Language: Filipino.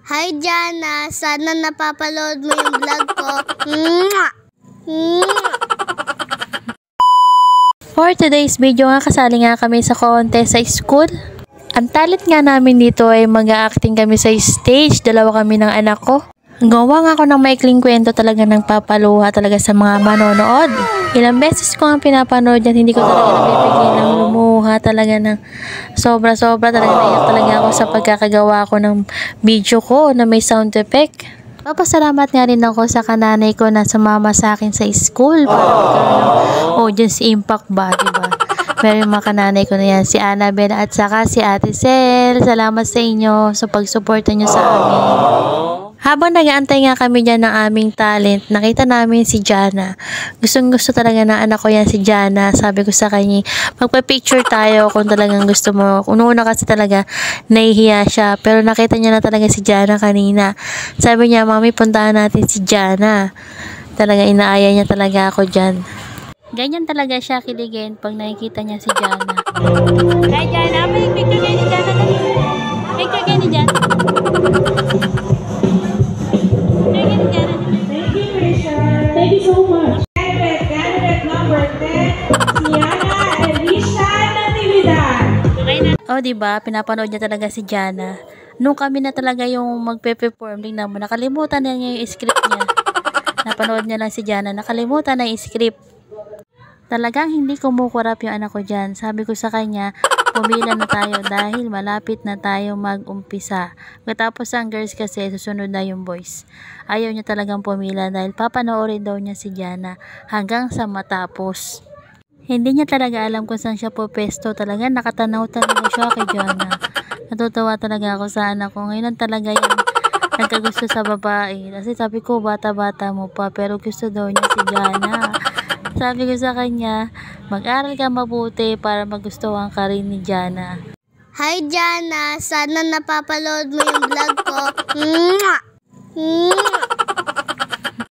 Hi Jana, sana napapaload mo yung vlog ko. Mwah! Mwah! For today's video nga, kasali nga kami sa contest sa school. Ang talent nga namin dito ay mag-acting kami sa stage. Dalawa kami ng anak ko. Gawa nga ako ng maikling kwento, talaga ng papaluha talaga sa mga manonood. Ilang beses ko ang pinapanood yan, hindi ko talaga napipigilan lumuha talaga ng sobra-sobra. Talaga naiyak talaga ako sa pagkakagawa ko ng video ko na may sound effect. Papasalamat nga rin ako sa kananay ko na sumama sa akin sa school para magkaroon ng audience impact ba, diba? Meron yung mga kananay ko na yan, si Annabelle at saka si Ate Sel. Salamat sa inyo sa pagsuporta nyo sa amin. Habang nag-aantay nga kami dyan ng aming talent, nakita namin si Jana. Gustong-gusto talaga ng anak ko yan, si Jana. Sabi ko sa kanya, magpa-picture tayo kung talagang gusto mo. Una kasi talaga, nahihiya siya. Pero nakita niya na talaga si Jana kanina. Sabi niya, Mami, puntahan natin si Jana. Talaga, inaaya niya talaga ako dyan. Ganyan talaga siya kiligin pag nakikita niya si Jana. Hi Jana, may picture kayo ni Jana. Picture kayo ni Jana. Thank you so much. Candidate number 10, Siana Elisha Natividad. Oh, diba? Pinapanood niya talaga si Jana. Nung kami na talaga yung magpe-perform, tingnan mo, nakalimutan na niya yung script niya. Napanood niya lang si Jana, nakalimutan na yung script. Talagang hindi kumukurap yung anak ko dyan. Sabi ko sa kanya, pumila na tayo dahil malapit na tayo mag-umpisa. Katapos ang girls kasi, susunod na yung boys. Ayaw niya talagang pumila dahil papanoorin daw niya si Jana hanggang sa matapos. Hindi niya talaga alam kung saan siya pupesto. Talaga nakatanaw talaga siya kay Jana. Natutuwa talaga ako sa anak ko. Ngayon talaga yan nagkagusto sa babae. Kasi sabi ko, bata-bata mo pa, pero gusto daw niya si Jana. Sabi ko sa kanya, mag-aral ka mabuti para magustuhan ka rin ni Jana. Hi Jana, sana napapaload mo yung vlog ko. Mwah! Mwah!